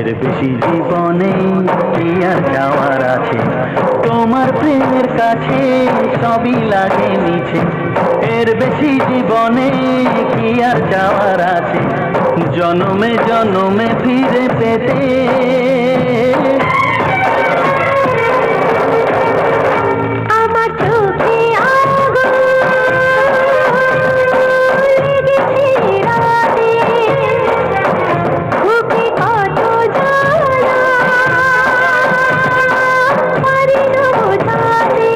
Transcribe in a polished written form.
এর বেশি জীবনে কি আর চাওয়ার আছে, তোমার প্রেমের কাছে সবই লাগে মিছে। এর বেশি জীবনে কি আর চাওয়ার আছে, জনমে জনমে ফিরে পেতে।